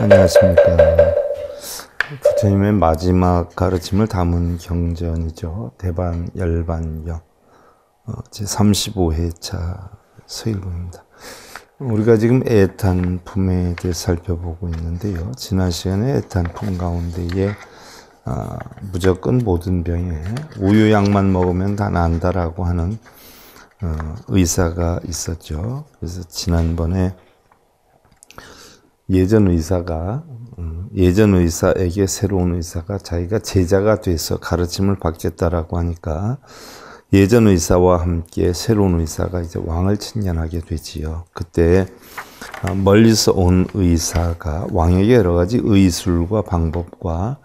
안녕하십니까. 부처님의 마지막 가르침을 담은 경전이죠. 대반 열반경 제35회차 서일봉입니다. 우리가 지금 애탄품에 대해 살펴보고 있는데요. 지난 시간에 애탄품 가운데에 무조건 모든 병에 우유약만 먹으면 다 난다라고 하는 의사가 있었죠. 그래서 지난번에 예전 의사에게 새로운 의사가 자기가 제자가 돼서 가르침을 받겠다라고 하니까 예전 의사와 함께 새로운 의사가 이제 왕을 친견하게 되지요. 그때 멀리서 온 의사가 왕에게 여러 가지 의술과 방법과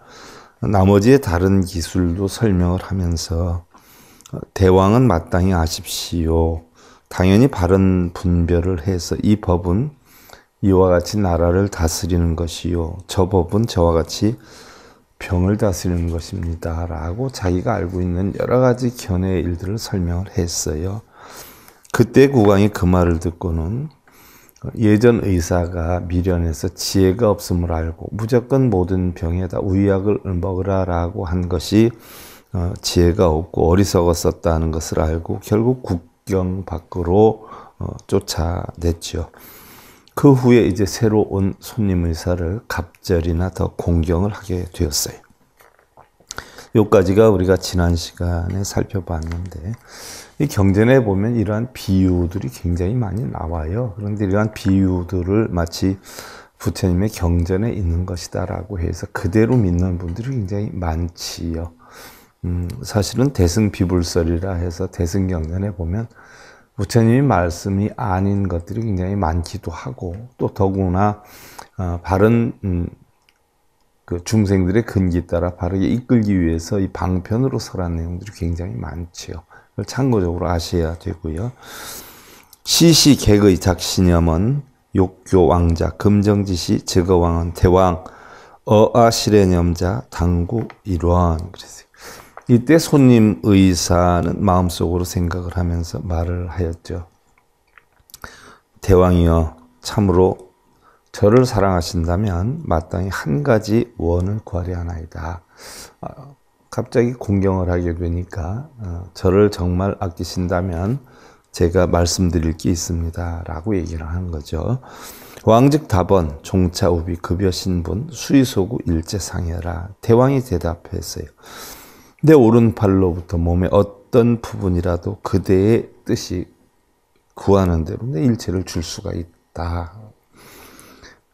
나머지의 다른 기술도 설명을 하면서 대왕은 마땅히 아십시오. 당연히 바른 분별을 해서 이 법은 이와 같이 나라를 다스리는 것이요. 저 법은 저와 같이 병을 다스리는 것입니다. 라고 자기가 알고 있는 여러 가지 견해의 일들을 설명을 했어요. 그때 국왕이 그 말을 듣고는 예전 의사가 미련해서 지혜가 없음을 알고 무조건 모든 병에다 우유약을 먹으라 라고 한 것이 지혜가 없고 어리석었었다는 것을 알고 결국 국경 밖으로 쫓아냈죠. 그 후에 이제 새로 온 손님 의사를 갑절이나 더 공경을 하게 되었어요. 여기까지가 우리가 지난 시간에 살펴봤는데 이 경전에 보면 이러한 비유들이 굉장히 많이 나와요. 그런데 이러한 비유들을 마치 부처님의 경전에 있는 것이다라고 해서 그대로 믿는 분들이 굉장히 많지요. 사실은 대승비불설이라 해서 대승경전에 보면 부처님의 말씀이 아닌 것들이 굉장히 많기도 하고 또 더구나 바른 그 중생들의 근기 따라 바르게 이끌기 위해서 이 방편으로 설한 내용들이 굉장히 많지요. 그걸 참고적으로 아셔야 되고요. 시시객의 작신염은 욕교 왕자 금정지시 즉어왕은 대왕 어아실해념자 당구 일원 그랬어요. 이때 손님 의사는 마음속으로 생각을 하면서 말을 하였죠. 대왕이여 참으로 저를 사랑하신다면 마땅히 한 가지 원을 구하려나이다. 갑자기 공경을 하게 되니까 저를 정말 아끼신다면 제가 말씀드릴 게 있습니다. 라고 얘기를 하는 거죠. 왕즉 답원 종차우비 급여 신분 수의소구 일제상해라. 대왕이 대답했어요. 내 오른팔로부터 몸의 어떤 부분이라도 그대의 뜻이 구하는 대로 내 일체를 줄 수가 있다.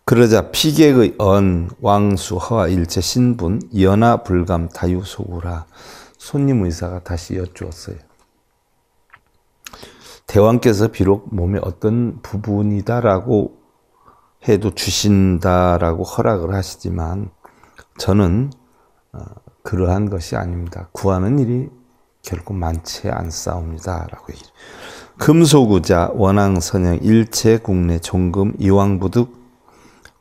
그러자 피객의 언, 왕수, 허와 일체 신분, 연하, 불감, 다유소구라. 손님 의사가 다시 여쭈었어요. 대왕께서 비록 몸의 어떤 부분이다라고 해도 주신다라고 허락을 하시지만 저는 그러한 것이 아닙니다. 구하는 일이 결코 많지 않사옵니다. 라고 얘기해요. 금소구자 원앙선영 일체 국내 종금 이왕부득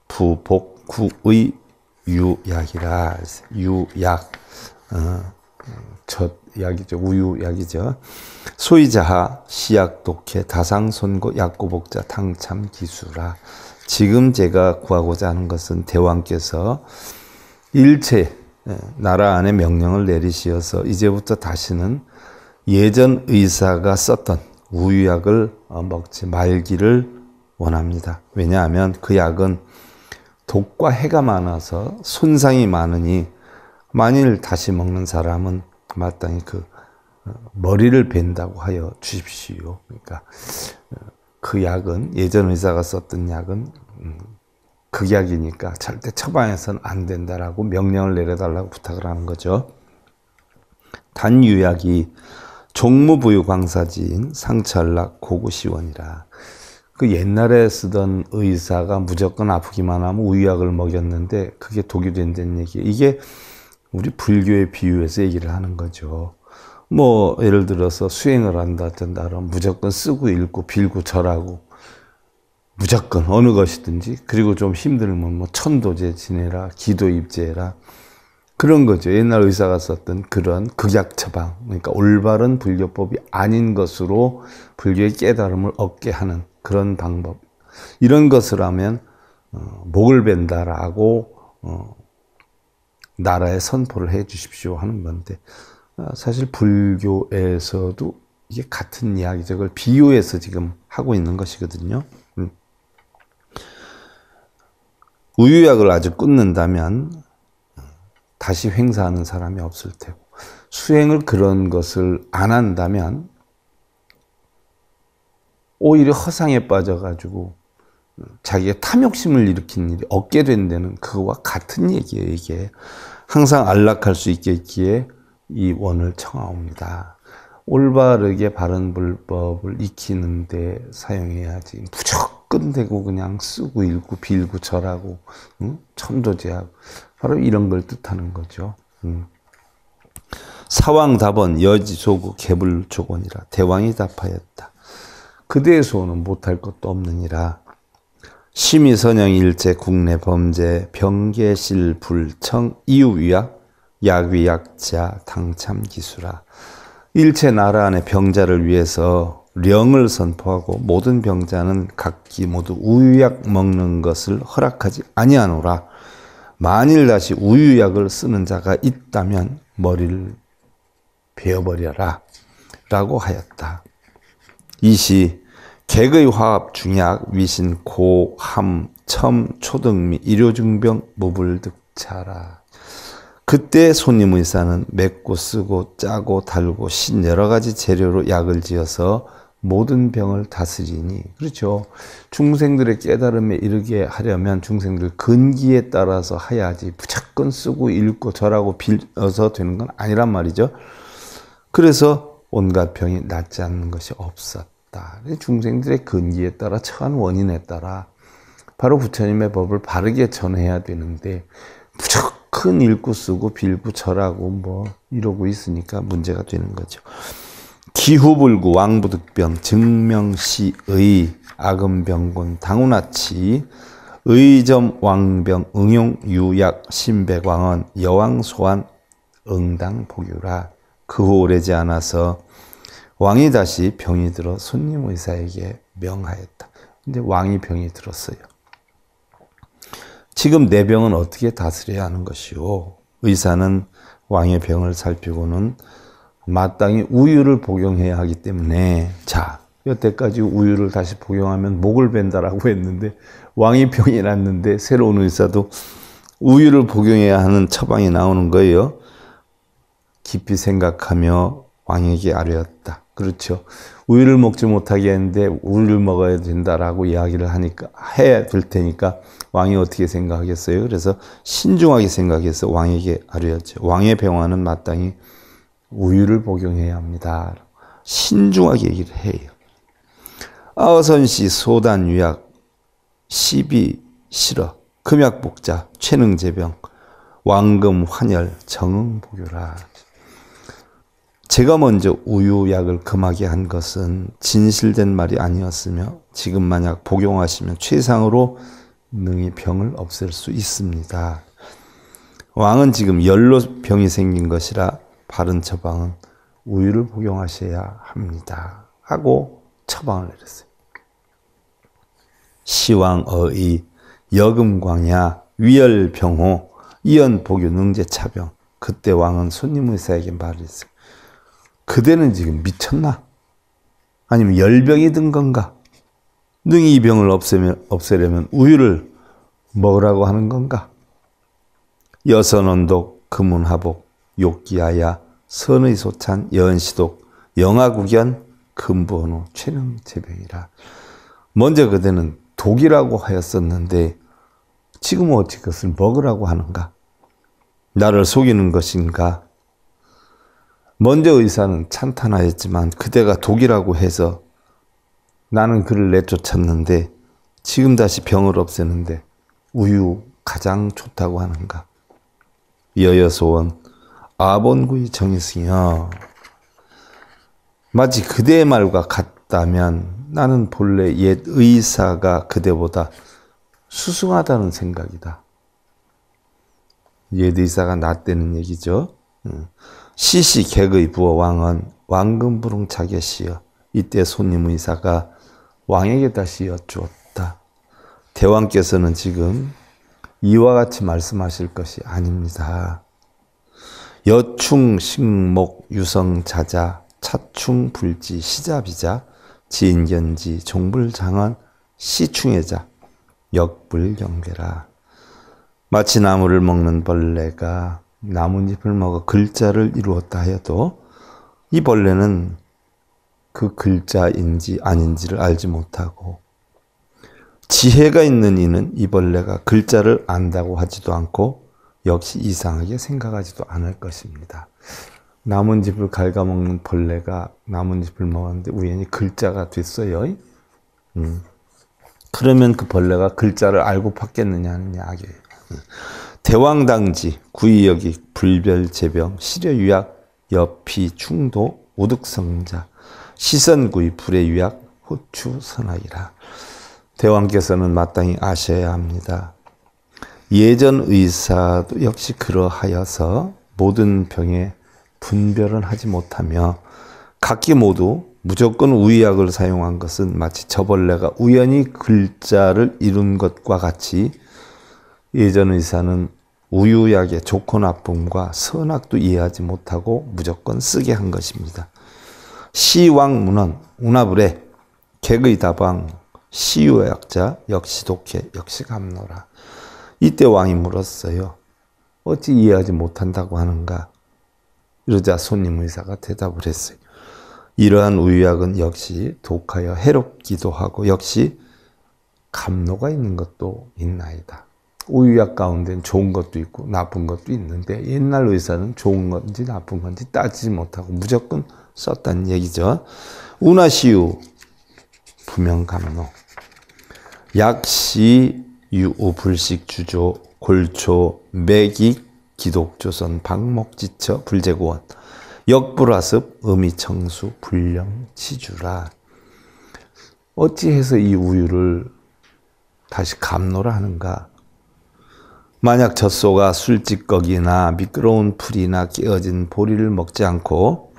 부복구의 유약이라. 유약 젖약이죠. 우유약이죠. 소이자하 시약 독해 다상손고 약고복자 탕참기수라. 지금 제가 구하고자 하는 것은 대왕께서 일체 나라 안에 명령을 내리시어서 이제부터 다시는 예전 의사가 썼던 우유약을 먹지 말기를 원합니다. 왜냐하면 그 약은 독과 해가 많아서 손상이 많으니 만일 다시 먹는 사람은 마땅히 그 머리를 벤다고 하여 주십시오. 그러니까 그 약은 예전 의사가 썼던 약은 극약이니까 절대 처방해서는 안 된다라고 명령을 내려달라고 부탁을 하는 거죠. 단유약이 종무부유 광사지인 상철락 고구시원이라. 그 옛날에 쓰던 의사가 무조건 아프기만 하면 우유약을 먹였는데 그게 독이 된다는 얘기예요. 이게 우리 불교의 비유해서 얘기를 하는 거죠. 뭐 예를 들어서 수행을 한다든가 그러면 무조건 쓰고 읽고 빌고 절하고 무조건 어느 것이든지, 그리고 좀 힘들면 뭐 천도제 지내라, 기도 입제해라, 그런 거죠. 옛날 의사가 썼던 그런 극약 처방, 그러니까 올바른 불교법이 아닌 것으로 불교의 깨달음을 얻게 하는 그런 방법. 이런 것을 하면 목을 벤다라고 나라에 선포를 해 주십시오 하는 건데, 사실 불교에서도 이게 같은 이야기죠. 그걸 비유해서 지금 하고 있는 것이거든요. 우유약을 아주 끊는다면 다시 횡사하는 사람이 없을 테고, 수행을 그런 것을 안 한다면 오히려 허상에 빠져가지고 자기가 탐욕심을 일으킨 일이 없게 된다는 그거와 같은 얘기예요. 이게 항상 안락할 수 있겠기에 이 원을 청하옵니다. 올바르게 바른 불법을 익히는 데 사용해야지 무조건 되고 그냥 쓰고 읽고 빌고 절하고 천도제하고 바로 이런 걸 뜻하는 거죠. 사왕답원 여지소구 개불조곤이라 대왕이 답하였다. 그대의 소원은 못할 것도 없느니라. 심의선영일제 국내 범죄 병계실 불청 이유위약 약위약자 당참기수라. 일체 나라 안의 병자를 위해서 령을 선포하고 모든 병자는 각기 모두 우유약 먹는 것을 허락하지 아니하노라. 만일 다시 우유약을 쓰는 자가 있다면 머리를 베어버려라 라고 하였다. 이시 객의 화합 중약 위신 고 함 첨 초등미 일요증병 무불득차라. 그때 손님의사는 맵고 쓰고 짜고 달고 신 여러 가지 재료로 약을 지어서 모든 병을 다스리니, 그렇죠. 중생들의 깨달음에 이르게 하려면 중생들 근기에 따라서 해야지 무조건 쓰고 읽고 절하고 빌어서 되는 건 아니란 말이죠. 그래서 온갖 병이 낫지 않는 것이 없었다. 중생들의 근기에 따라 처한 원인에 따라 바로 부처님의 법을 바르게 전해야 되는데 무조건 읽고 쓰고 빌고 절하고 뭐 이러고 있으니까 문제가 되는 거죠. 기후불구 왕부득병 증명시의 악음병곤 당운하치 의점 왕병 응용 유약 신백왕언 여왕소환 응당복유라. 그 후 오래지 않아서 왕이 다시 병이 들어 손님 의사에게 명하였다. 근데 왕이 병이 들었어요. 지금 내 병은 어떻게 다스려야 하는 것이오? 의사는 왕의 병을 살피고는 마땅히 우유를 복용해야 하기 때문에, 자, 여태까지 우유를 다시 복용하면 목을 벤다라고 했는데 왕이 병이 났는데 새로운 의사도 우유를 복용해야 하는 처방이 나오는 거예요. 깊이 생각하며 왕에게 아뢰었다. 그렇죠. 우유를 먹지 못하게 했는데 우유를 먹어야 된다라고 이야기를 하니까 해야 될 테니까 왕이 어떻게 생각하겠어요? 그래서 신중하게 생각해서 왕에게 아뢰었죠. 왕의 병화는 마땅히 우유를 복용해야 합니다. 신중하게 얘기를 해요. 아어선시 소단유약 시비 실어 금약복자 최능제병 왕금 환열 정응복유라. 제가 먼저 우유약을 금하게 한 것은 진실된 말이 아니었으며 지금 만약 복용하시면 최상으로 능히 병을 없앨 수 있습니다. 왕은 지금 열로 병이 생긴 것이라 바른 처방은 우유를 복용하셔야 합니다. 하고 처방을 내렸어요. 시왕어의 여금광야 위열병호 이연복유 능제차병. 그때 왕은 손님의사에게 말했어요. 그대는 지금 미쳤나? 아니면 열병이 든 건가? 능히 이 병을 없애려면 우유를 먹으라고 하는 건가? 여선언독 금운하복 욕기하야 선의소찬 여은시독 영하국연 금부언호 최능제병이라. 먼저 그대는 독이라고 하였었는데 지금은 어찌 그것을 먹으라고 하는가? 나를 속이는 것인가? 먼저 의사는 찬탄하였지만 그대가 독이라고 해서 나는 그를 내쫓았는데 지금 다시 병을 없애는데 우유 가장 좋다고 하는가. 여여소원 아본구이 정의승이여. 마치 그대의 말과 같다면 나는 본래 옛 의사가 그대보다 수승하다는 생각이다. 옛 의사가 낫다는 얘기죠. 시시 객의 부어 왕은 왕금부릉 자객시여. 이때 손님 의사가 왕에게 다시 여쭈었다. 대왕께서는 지금 이와 같이 말씀하실 것이 아닙니다. 여충 식목 유성자자 차충 불지 시자비자 지인견지 종불장언 시충해자 역불경계라. 마치 나무를 먹는 벌레가 나뭇잎을 먹어 글자를 이루었다 해도 이 벌레는 그 글자인지 아닌지를 알지 못하고, 지혜가 있는 이는 이 벌레가 글자를 안다고 하지도 않고 역시 이상하게 생각하지도 않을 것입니다. 나뭇잎을 갉아먹는 벌레가 나뭇잎을 먹었는데 우연히 글자가 됐어요. 그러면 그 벌레가 글자를 알고 받겠느냐 하는 이야기예요. 대왕당지, 구의여기, 불별제병, 시려유약, 여피, 충도, 오득성자, 시선구의, 불의유약, 호추선악이라. 대왕께서는 마땅히 아셔야 합니다. 예전 의사도 역시 그러하여서 모든 병에 분별은 하지 못하며 각기 모두 무조건 우의약을 사용한 것은 마치 저 벌레가 우연히 글자를 이룬 것과 같이 예전 의사는 우유약의 좋고 나쁨과 선악도 이해하지 못하고 무조건 쓰게 한 것입니다. 시왕문헌 운하불에 객의 다방 시유약자 역시 독해 역시 감노라. 이때 왕이 물었어요. 어찌 이해하지 못한다고 하는가? 이러자 손님 의사가 대답을 했어요. 이러한 우유약은 역시 독하여 해롭기도 하고 역시 감노가 있는 것도 있나이다. 우유약 가운데는 좋은 것도 있고 나쁜 것도 있는데 옛날 의사는 좋은 건지 나쁜 건지 따지지 못하고 무조건 썼다는 얘기죠. 운하시유 부명감노 약시 유오 불식 주조 골초 매기 기독조선 박목지처 불제고원 역불화습 의미청수 불령치주라. 어찌해서 이 우유를 다시 감노라 하는가? 만약 젖소가 술찌꺼기나 미끄러운 풀이나 깨어진 보리를 먹지 않고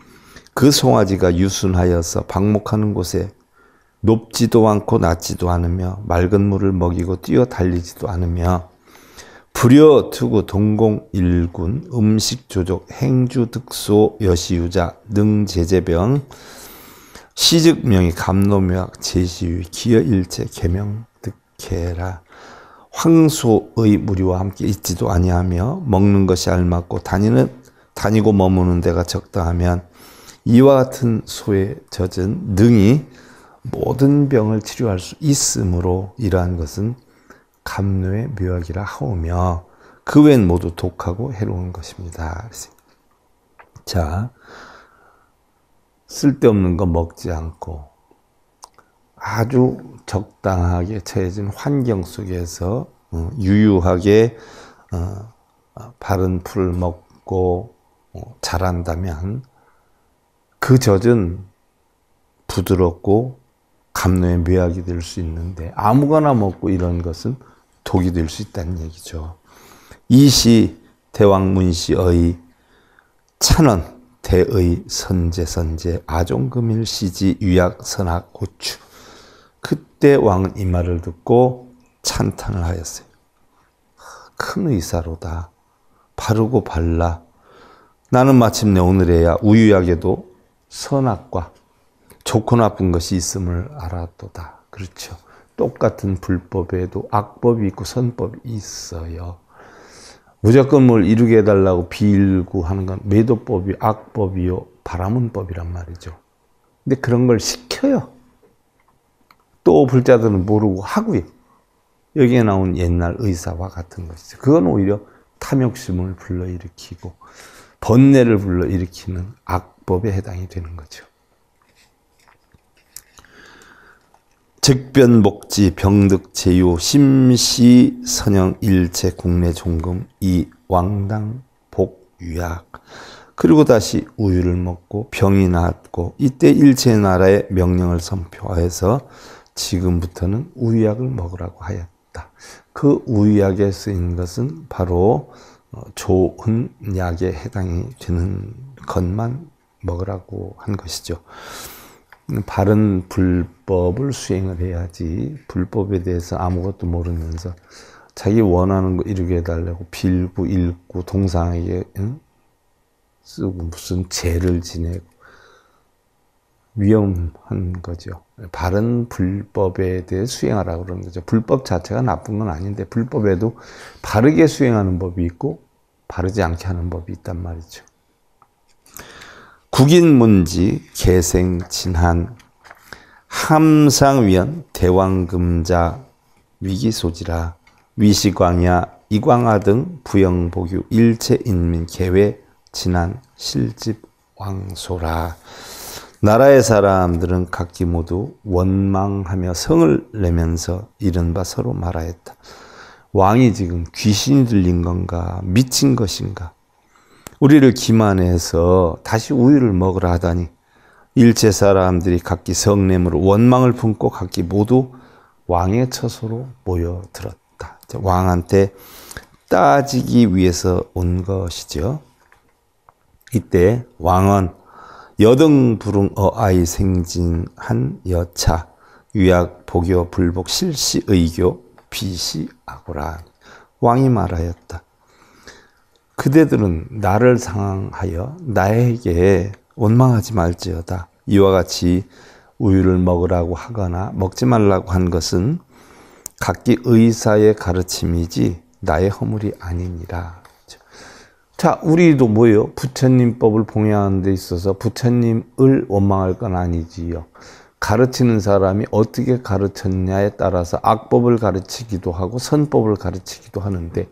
그 송아지가 유순하여서 방목하는 곳에 높지도 않고 낮지도 않으며 맑은 물을 먹이고 뛰어 달리지도 않으며 불여 투구 동공 일군 음식 조족 행주 득소 여시유자 능제제병 시즉명이 감노묘약 제시유 기여 일체 계명 득해라. 황소의 무리와 함께 있지도 아니하며 먹는 것이 알맞고 다니고 머무는 데가 적당하면 이와 같은 소에 젖은 능이 모든 병을 치료할 수 있으므로 이러한 것은 감노의 묘약이라 하오며 그 외엔 모두 독하고 해로운 것입니다. 자, 쓸데없는 거 먹지 않고 아주 적당하게 처해진 환경 속에서 유유하게 바른 풀을 먹고 자란다면 그 젖은 부드럽고 감노의 묘약이 될 수 있는데 아무거나 먹고 이런 것은 독이 될 수 있다는 얘기죠. 이시 대왕문시의 찬원 대의 선제 아종금일 시지 유약 선악 고추. 그때 왕은 이 말을 듣고 찬탄을 하였어요. 큰 의사로다. 바르고 발라. 나는 마침내 오늘에야 우유약에도 선악과 좋고 나쁜 것이 있음을 알았도다. 그렇죠. 똑같은 불법에도 악법이 있고 선법이 있어요. 무조건 뭘 이루게 해달라고 빌고 하는 건 매도법이 악법이요 바라문법이란 말이죠. 근데 그런 걸 시켜요. 또 불자들은 모르고 하고요. 여기에 나온 옛날 의사와 같은 것이죠. 그건 오히려 탐욕심을 불러일으키고 번뇌를 불러일으키는 악법에 해당이 되는 거죠. 즉변복지 병득제유 심시선영 일체 국내 종금 이 왕당 복유약. 그리고 다시 우유를 먹고 병이 나았고 이때 일체 나라의 명령을 선포하여서 지금부터는 우유약을 먹으라고 하였다. 그 우유약에 쓰인 것은 바로 좋은 약에 해당이 되는 것만 먹으라고 한 것이죠. 바른 불법을 수행을 해야지 불법에 대해서 아무것도 모르면서 자기 원하는 거 이루게 해달라고 빌고 읽고 동상에게 쓰고 무슨 죄를 지내고 위험한 거죠. 바른 불법에 대해 수행하라고 그러는 거죠. 불법 자체가 나쁜 건 아닌데 불법에도 바르게 수행하는 법이 있고 바르지 않게 하는 법이 있단 말이죠. 국인문지 개생진한 함상위원 대왕금자 위기소지라 위시광야 이광하 등 부영복유 일체인민 개회 진한 실집왕소라. 나라의 사람들은 각기 모두 원망하며 성을 내면서 이른바 서로 말하였다. 왕이 지금 귀신이 들린 건가 미친 것인가. 우리를 기만해서 다시 우유를 먹으라 하다니 일체 사람들이 각기 성냄으로 원망을 품고 각기 모두 왕의 처소로 모여들었다. 왕한테 따지기 위해서 온 것이죠. 이때 왕은 여등부릉 어아이 생진한 여차 유약 복요 불복 실시 의교 비시 아고라. 왕이 말하였다. 그대들은 나를 상하여 나에게 원망하지 말지어다. 이와 같이 우유를 먹으라고 하거나 먹지 말라고 한 것은 각기 의사의 가르침이지 나의 허물이 아니니라. 자, 우리도 뭐예요? 부처님법을 봉양하는 데 있어서 부처님을 원망할 건 아니지요. 가르치는 사람이 어떻게 가르쳤냐에 따라서 악법을 가르치기도 하고 선법을 가르치기도 하는데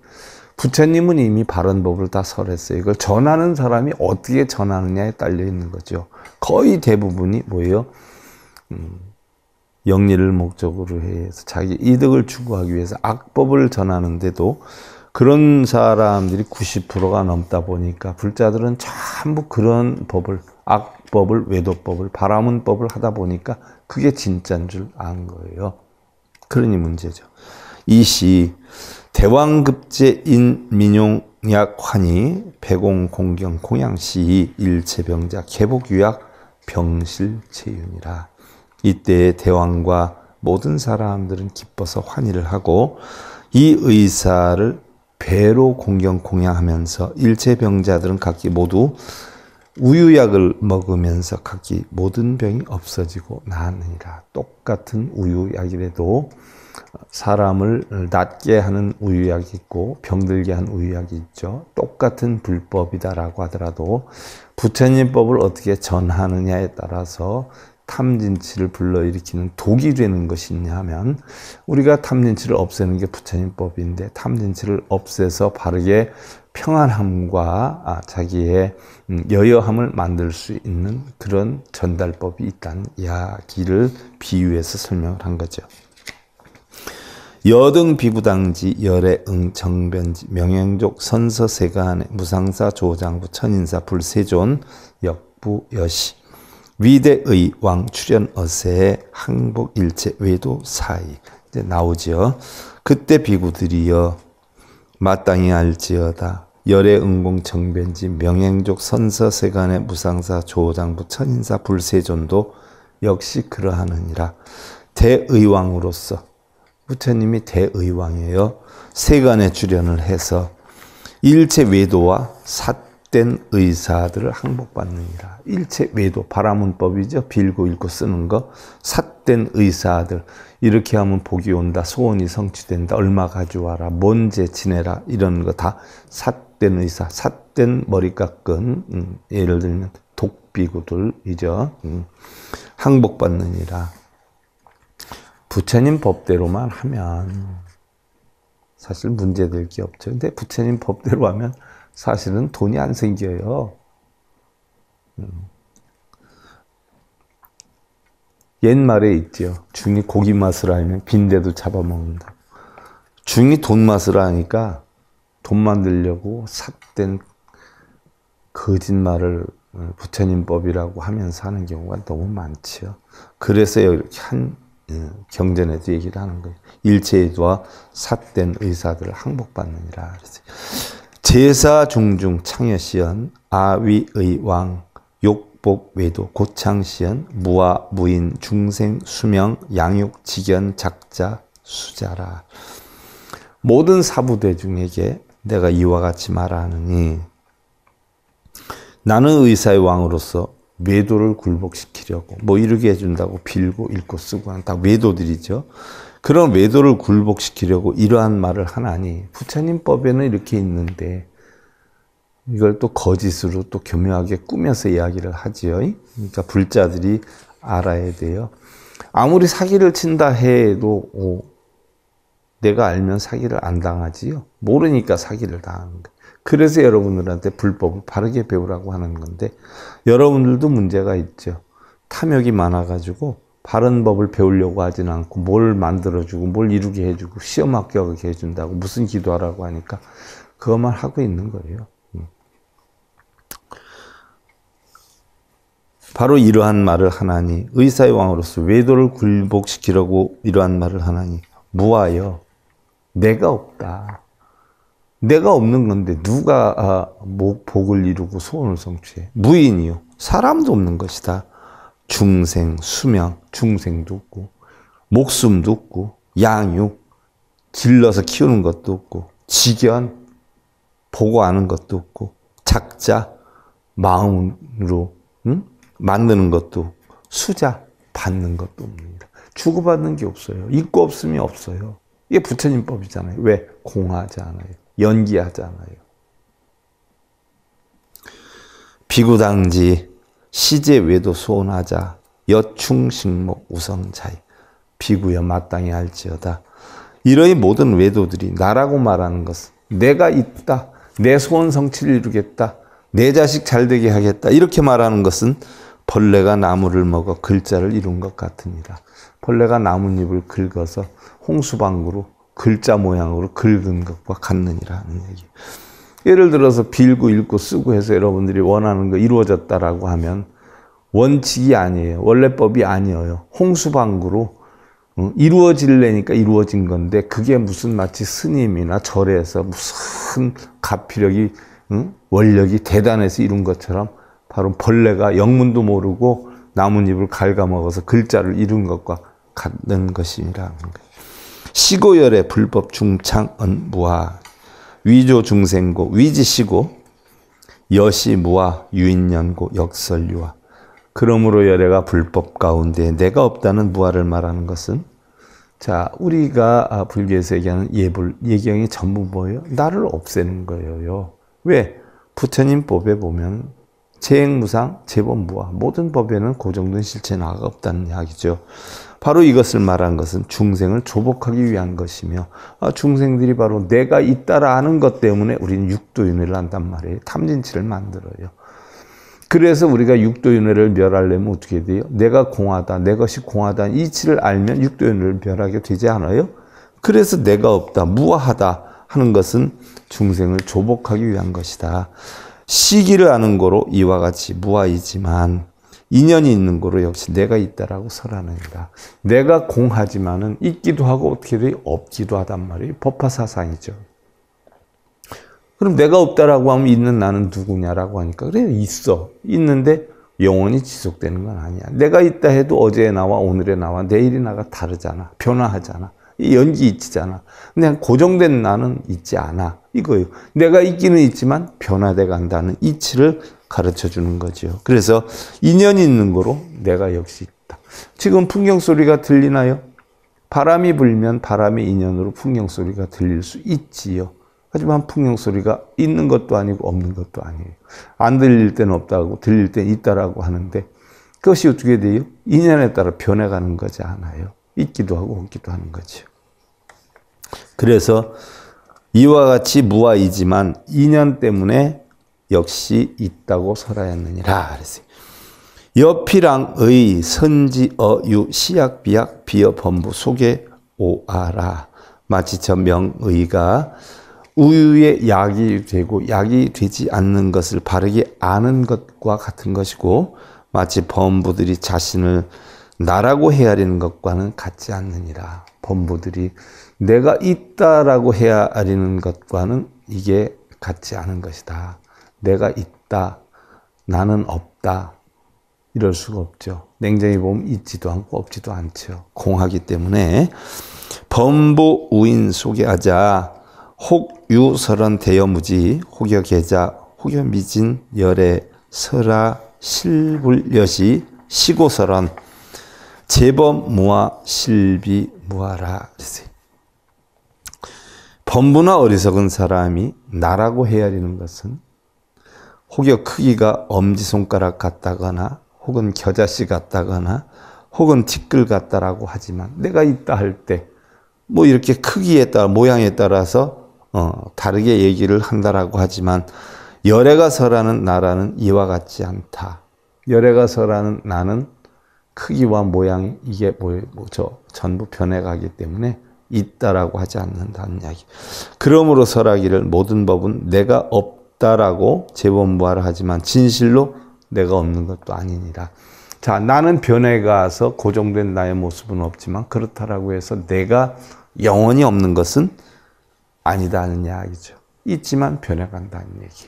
부처님은 이미 바른 법을 다 설했어요. 이걸 전하는 사람이 어떻게 전하느냐에 딸려 있는 거죠. 거의 대부분이 뭐예요? 영리를 목적으로 해서 자기 이득을 추구하기 위해서 악법을 전하는데도 그런 사람들이 90%가 넘다 보니까 불자들은 전부 그런 법을, 악법을, 외도법을, 바라문법을 하다 보니까 그게 진짜인 줄 안 거예요. 그러니 문제죠. 이시 대왕급제인 민용약환이 배공공경 공양시 일체병자 개복유약 병실체윤이라. 이때 대왕과 모든 사람들은 기뻐서 환희를 하고 이 의사를 배로 공경 공양하면서 일체병자들은 각기 모두 우유약을 먹으면서 각기 모든 병이 없어지고 나으니라. 똑같은 우유약이라도 사람을 낫게 하는 우유약이 있고 병들게 하는 우유약이 있죠. 똑같은 불법이다라고 하더라도 부처님 법을 어떻게 전하느냐에 따라서 탐진치를 불러일으키는 독이 되는 것이냐 하면 우리가 탐진치를 없애는 게 부처님 법인데 탐진치를 없애서 바르게 평안함과 자기의 여여함을 만들 수 있는 그런 전달법이 있다는 이야기를 비유해서 설명을 한 거죠. 여등 비부당지 열애응 정변지 명행족 선서세간의 무상사 조장부 천인사 불세존 역부 여시 위대의 왕 출연어세의 항복일체 외도 사이 이제 나오죠. 그때 비구들이여 마땅히 알지어다. 열애응공 정변지 명행족 선서세간의 무상사 조장부 천인사 불세존도 역시 그러하느니라. 대의왕으로서 부처님이 대의왕이에요. 세간에 출연을 해서 일체 외도와 삿된 의사들을 항복받느니라. 일체 외도, 바라문법이죠. 빌고 읽고 쓰는 거. 삿된 의사들. 이렇게 하면 복이 온다. 소원이 성취된다. 얼마 가져와라. 뭔죄 지내라. 이런 거 다 삿된 의사, 삿된 머리 깎은 예를 들면 독비구들이죠. 항복받느니라. 부처님 법대로만 하면 사실 문제될 게 없죠. 근데 부처님 법대로 하면 사실은 돈이 안 생겨요. 옛말에 있죠. 중이 고기 맛을 알면 빈대도 잡아먹는다. 중이 돈 맛을 아니까 돈 만들려고 삿된 거짓말을 부처님법이라고 하면서 하는 경우가 너무 많지요. 그래서 이렇게 한 경전에도 얘기를 하는 거예요. 일체의도와 삿된 의사들을 항복받느니라. 제사 중중 창여시연 아위의 왕 욕복 외도 고창시연 무아 무인 중생 수명 양육 직연 작자 수자라. 모든 사부대중에게 내가 이와 같이 말하느니 나는 의사의 왕으로서 외도를 굴복시키려고 뭐 이루게 해준다고 빌고 읽고 쓰고 하는 다 외도들이죠. 그런 외도를 굴복시키려고 이러한 말을 하나니 부처님 법에는 이렇게 있는데 이걸 또 거짓으로 또 교묘하게 꾸며서 이야기를 하지요. 그러니까 불자들이 알아야 돼요. 아무리 사기를 친다 해도 내가 알면 사기를 안 당하지요. 모르니까 사기를 당하는 거예요. 그래서 여러분들한테 불법을 바르게 배우라고 하는 건데 여러분들도 문제가 있죠. 탐욕이 많아가지고 바른 법을 배우려고 하진 않고 뭘 만들어주고 뭘 이루게 해주고 시험 합격하게 해준다고 무슨 기도하라고 하니까 그것만 하고 있는 거예요. 바로 이러한 말을 하나니 의사의 왕으로서 외도를 굴복시키려고 이러한 말을 하나니 무하여 내가 없다. 내가 없는 건데 누가 복을 이루고 소원을 성취해? 무인이요. 사람도 없는 것이다. 중생, 수명, 중생도 없고 목숨도 없고 양육, 길러서 키우는 것도 없고 직연, 보고하는 것도 없고 작자, 마음으로 만드는 것도 없고 수자, 받는 것도 없습니다. 주고받는 게 없어요. 있고 없음이 없어요. 이게 부처님 법이잖아요. 왜? 공하지 않아요. 연기하지 않아요. 비구당지 시제 외도 소원하자 여충식목 우성자이 비구여 마땅히 할지어다. 이러한 모든 외도들이 나라고 말하는 것은 내가 있다. 내 소원 성취를 이루겠다. 내 자식 잘되게 하겠다. 이렇게 말하는 것은 벌레가 나무를 먹어 글자를 이룬 것 같으니라. 벌레가 나뭇잎을 긁어서 홍수방구로 글자 모양으로 긁은 것과 같느니라 하는 얘기. 예를 들어서 빌고 읽고 쓰고 해서 여러분들이 원하는 거 이루어졌다라고 하면 원칙이 아니에요. 원래법이 아니에요. 홍수방구로 이루어질래니까 이루어진 건데 그게 무슨 마치 스님이나 절에서 무슨 가피력이 원력이 대단해서 이룬 것처럼 바로 벌레가 영문도 모르고 나뭇잎을 갉아먹어서 글자를 이룬 것과 같은 것이라 하는 거예요. 시고열의 불법 중창언 무아 위조 중생고 위지시고 여시 무아 유인연고 역설유아. 그러므로 열애가 불법 가운데 내가 없다는 무아를 말하는 것은 자 우리가 불교에서 얘기하는 예불 예경이 전부 뭐예요? 나를 없애는 거예요. 왜? 부처님 법에 보면 재행무상 재범무아 모든 법에는 고정된 실체 나가 없다는 이야기죠. 바로 이것을 말한 것은 중생을 조복하기 위한 것이며 중생들이 바로 내가 있다라 하는 것 때문에 우리는 육도윤회를 한단 말이에요. 탐진치를 만들어요. 그래서 우리가 육도윤회를 멸하려면 어떻게 돼요? 내가 공하다, 내 것이 공하다 이치를 알면 육도윤회를 멸하게 되지 않아요? 그래서 내가 없다, 무아하다 하는 것은 중생을 조복하기 위한 것이다. 시기를 아는 거로 이와 같이 무아이지만 인연이 있는 거로 역시 내가 있다라고 설하느니라. 내가 공하지만은 있기도 하고 어떻게 돼요? 없기도 하단 말이에요. 법화사상이죠. 그럼 내가 없다라고 하면 있는 나는 누구냐라고 하니까 그래 있어. 있는데 영원히 지속되는 건 아니야. 내가 있다 해도 어제의 나와 오늘의 나와 내일의 나가 다르잖아. 변화하잖아. 이 연기 있지잖아. 근데 고정된 나는 있지 않아. 이거예요. 내가 있기는 있지만 변화돼 간다는 이치를 가르쳐 주는 거죠. 그래서 인연이 있는 거로 내가 역시 있다. 지금 풍경 소리가 들리나요? 바람이 불면 바람의 인연으로 풍경 소리가 들릴 수 있지요. 하지만 풍경 소리가 있는 것도 아니고 없는 것도 아니에요. 안 들릴 때는 없다고 들릴 때는 있다라고 하는데 그것이 어떻게 돼요? 인연에 따라 변해가는 거지 않아요. 있기도 하고 없기도 하는 거죠. 그래서 이와 같이 무아이지만 인연 때문에 역시 있다고 설하였느니라 그랬어요. 여피랑의 선지어유 시약비약 비어범부 속에 오아라. 마치 저 명의가 우유에 약이 되고 약이 되지 않는 것을 바르게 아는 것과 같은 것이고 마치 범부들이 자신을 나라고 헤아리는 것과는 같지 않느니라. 범부들이 내가 있다라고 헤아리는 것과는 이게 같지 않은 것이다. 내가 있다. 나는 없다. 이럴 수가 없죠. 냉정히 보면 있지도 않고 없지도 않죠. 공하기 때문에 범부 우인 속에 하자 혹유설원 대여무지 혹여 계자 혹여 미진 열애 설아 실불여시 시고설원 제범 무아 실비 무아라. 범부나 어리석은 사람이 나라고 헤아리는 것은 혹여 크기가 엄지손가락 같다거나 혹은 겨자씨 같다거나 혹은 티끌 같다라고 하지만 내가 있다 할 때 뭐 이렇게 크기에 따라 모양에 따라서 다르게 얘기를 한다라고 하지만 열애가 설하는 나라는 이와 같지 않다. 열애가 설하는 나는 크기와 모양이 이게 전부 변해가기 때문에 있다라고 하지 않는다는 이야기. 그러므로 설하기를 모든 법은 내가 없다라고 제범무하라 하지만 진실로 내가 없는 것도 아니니라. 자, 나는 변해가서 고정된 나의 모습은 없지만 그렇다라고 해서 내가 영원히 없는 것은 아니다는 이야기죠. 있지만 변해간다는 얘기.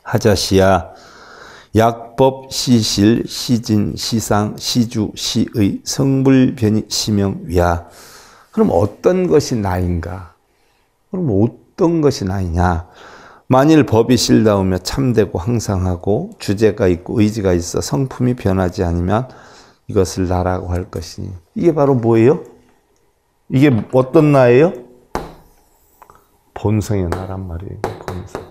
하자시야 약법, 시실, 시진, 시상, 시주, 시의, 성불변이, 시명, 위야. 그럼 어떤 것이 나인가? 그럼 어떤 것이 나이냐? 만일 법이 실다우며 참되고 항상하고 주제가 있고 의지가 있어 성품이 변하지 않으면 이것을 나라고 할 것이니. 이게 바로 뭐예요? 이게 어떤 나예요? 본성의 나란 말이에요. 본성.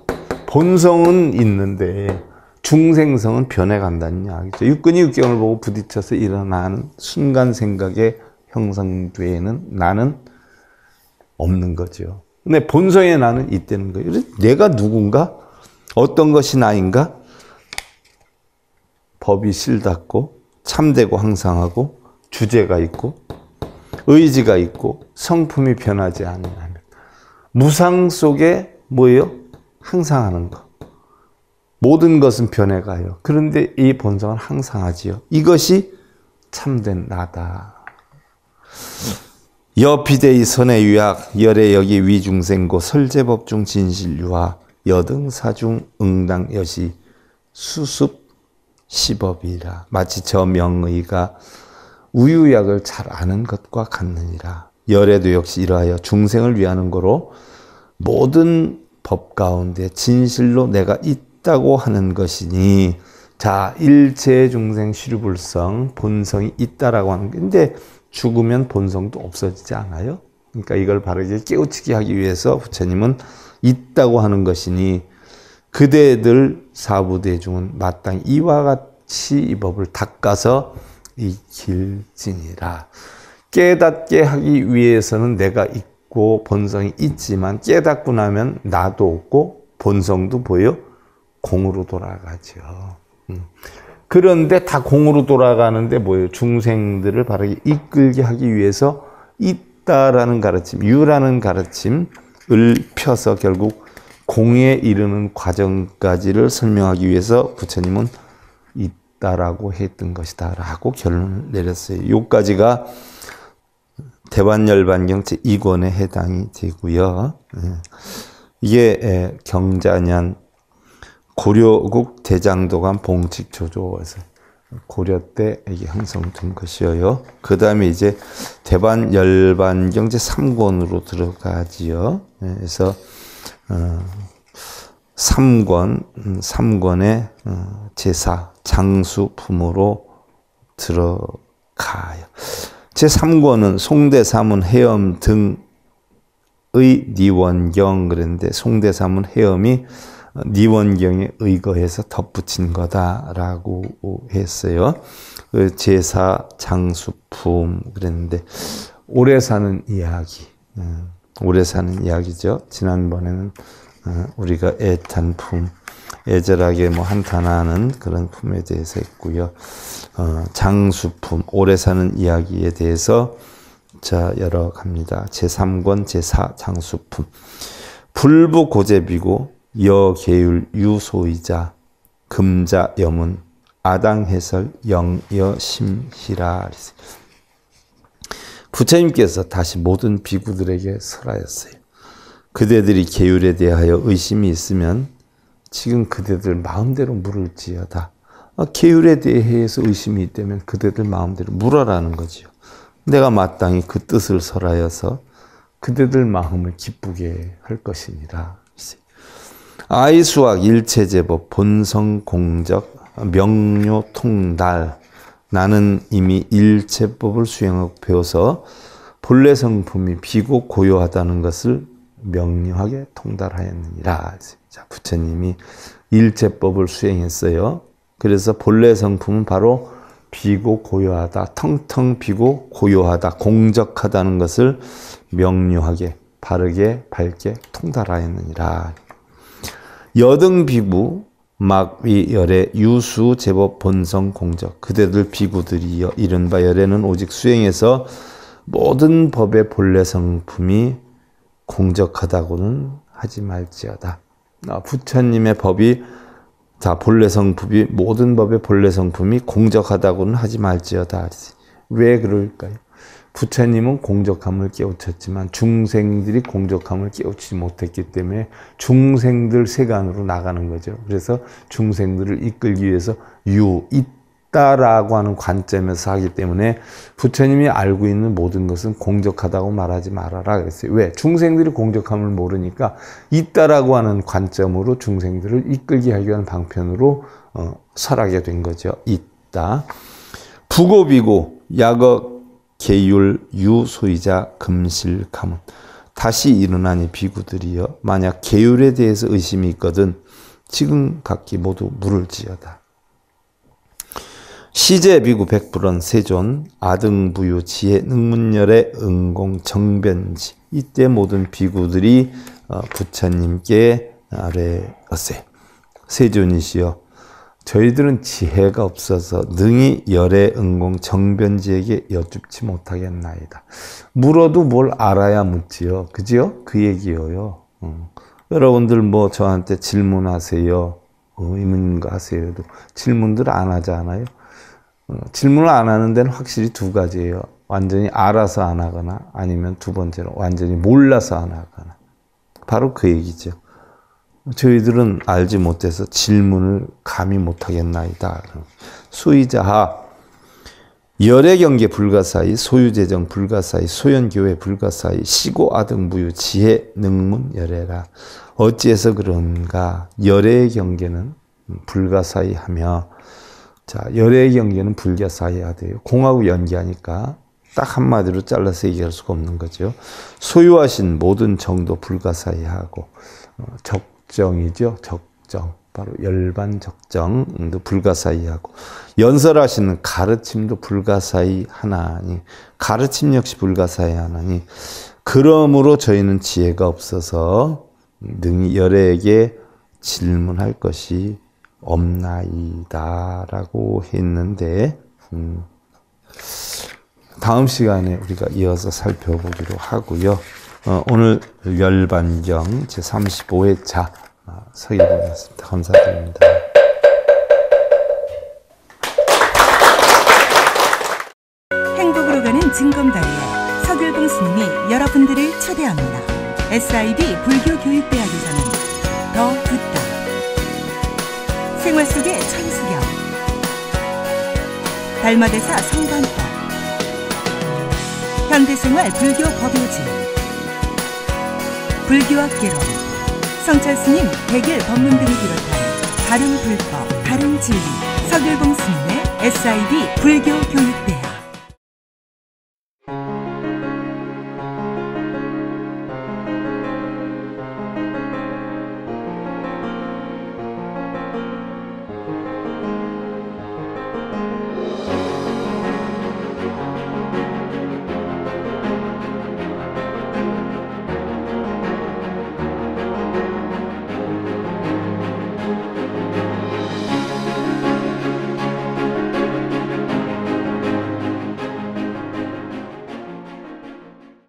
본성은 있는데 중생성은 변해간다는 이야기죠. 육근이 육경을 보고 부딪혀서 일어나는 순간 생각에 형성되는 나는 없는 거죠. 근데 본성의 나는 있다는 거예요. 내가 누군가? 어떤 것이 나인가? 법이 실닿고 참되고 항상하고 주제가 있고 의지가 있고 성품이 변하지 않는 무상 속에 뭐예요? 항상하는 것. 모든 것은 변해가요. 그런데 이 본성은 항상하지요. 이것이 참된 나다. 여피대의 선의 유약, 열의 여기 위중생고, 설제법중 진실유화, 여등사중 응당여시, 수습 시법이라. 마치 저 명의가 우유약을 잘 아는 것과 같느니라. 열애도 역시 이러하여 중생을 위하는 거로 모든 법 가운데 진실로 내가 있다고 하는 것이니, 자, 일체 중생 시류불성, 본성이 있다라고 하는 건데, 죽으면 본성도 없어지지 않아요? 그러니까 이걸 바르게 깨우치게 하기 위해서 부처님은 있다고 하는 것이니 그대들 사부대중은 마땅히 이와 같이 이 법을 닦아서 이 길지니라. 깨닫게 하기 위해서는 내가 있고 본성이 있지만 깨닫고 나면 나도 없고 본성도 보여 공으로 돌아가죠. 그런데 다 공으로 돌아가는데 뭐예요? 중생들을 바르게 이끌게 하기 위해서 있다라는 가르침, 유라는 가르침을 펴서 결국 공에 이르는 과정까지를 설명하기 위해서 부처님은 있다라고 했던 것이다 라고 결론을 내렸어요. 요까지가 대반열반경 제2권에 해당이 되고요. 이게 경자년 고려국 대장도관 봉칙조조에서 고려 때 이게 형성된 것이어요. 그 다음에 이제 대반열반경 제3권으로 들어가지요. 그래서 3권의 제4 장수품으로 들어가요. 제3권은 송대사문 해엄 등의 니원경 그랬는데 송대사문 해엄이 니원경에 의거해서 덧붙인 거다라고 했어요. 제사 장수품 그랬는데 오래 사는 이야기, 오래 사는 이야기죠. 지난번에는 우리가 애탄품, 애절하게 뭐 한탄하는 그런 품에 대해서 했고요. 장수품, 오래 사는 이야기에 대해서 자 여러 갑니다. 제3권 제4 장수품. 불부 고재비고 여계율 유소이자 금자 여문 아당해설 영여심희라. 부처님께서 다시 모든 비구들에게 설하였어요. 그대들이 계율에 대하여 의심이 있으면 지금 그대들 마음대로 물을지어다. 계율에 대해서 의심이 있다면 그대들 마음대로 물어라는 거지요. 내가 마땅히 그 뜻을 설하여서 그대들 마음을 기쁘게 할 것이니라. 아이수학 일체제법 본성공적 명료통달. 나는 이미 일체법을 수행하고 배워서 본래 성품이 비고 고요하다는 것을 명료하게 통달하였느니라. 자, 부처님이 일체법을 수행했어요. 그래서 본래 성품은 바로 비고 고요하다, 텅텅 비고 고요하다, 공적하다는 것을 명료하게, 바르게, 밝게 통달하였느니라. 여등 비구 막위 열의 유수 제법 본성 공적. 그대들 비구들이여 이른바 열에는 오직 수행해서 모든 법의 본래 성품이 공적하다고는 하지 말지어다. 부처님의 법이 자 본래 성품이 모든 법의 본래 성품이 공적하다고는 하지 말지어다. 왜 그럴까요? 부처님은 공적함을 깨우쳤지만 중생들이 공적함을 깨우치지 못했기 때문에 중생들 세간으로 나가는 거죠. 그래서 중생들을 이끌기 위해서 있다라고 하는 관점에서 하기 때문에 부처님이 알고 있는 모든 것은 공적하다고 말하지 말아라 그랬어요. 왜? 중생들이 공적함을 모르니까 있다라고 하는 관점으로 중생들을 이끌게 하기 위한 방편으로 설하게 된 거죠. 있다. 부고비고 약어 계율 유소이자 금실 가문. 다시 일어나니 비구들이여 만약 계율에 대해서 의심이 있거든 지금 각기 모두 물을지어다. 시제 비구 백불원 세존 아등부유 지혜 능문열의 응공 정변지. 이때 모든 비구들이 부처님께 아뢰었어요. 세존이시여 저희들은 지혜가 없어서 능히 열의 응공 정변지에게 여쭙지 못하겠나이다. 물어도 뭘 알아야 묻지요. 그지요? 그 얘기예요. 여러분들 뭐 저한테 질문하세요. 의문가 하세요도 질문들 안 하지 않아요? 질문을 안 하는 데는 확실히 두 가지예요. 완전히 알아서 안 하거나 아니면 두 번째로 완전히 몰라서 안 하거나. 바로 그 얘기죠. 저희들은 알지 못해서 질문을 감히 못하겠나이다. 수의자하 열의 경계 불가사의 소유재정 불가사의 소연교회 불가사의 시고아등부유 지혜 능문 열애라. 어찌해서 그런가. 열의 경계는 불가사의 하며 자 열의 경계는 불가사의야 돼요. 공하고 연계하니까 딱 한마디로 잘라서 얘기할 수가 없는 거죠. 소유하신 모든 정도 불가사의하고 적정이죠. 적정. 바로 열반 적정도 불가사의하고 연설하시는 가르침도 불가사의 하나니 가르침 역시 불가사의 하나니 그러므로 저희는 지혜가 없어서 능히 열애에게 질문할 것이 없나이다 라고 했는데 다음 시간에 우리가 이어서 살펴보기로 하고요. 오늘 열반경 제35회차 서기보였습니다. 감사드립니다. 행복으로 가는 징검다리에 서길봉 스님이 여러분들을 초대합니다. SIB 불교교육대학에서는 더 듣다, 생활 속의 천수경, 달마대사 성관법, 현대생활 불교 법요지, 불교학개론, 성찰스님 백일 법문 등을 비롯한 다른 불법, 다른 진리, 서길봉 스님의 SIB 불교교육대학.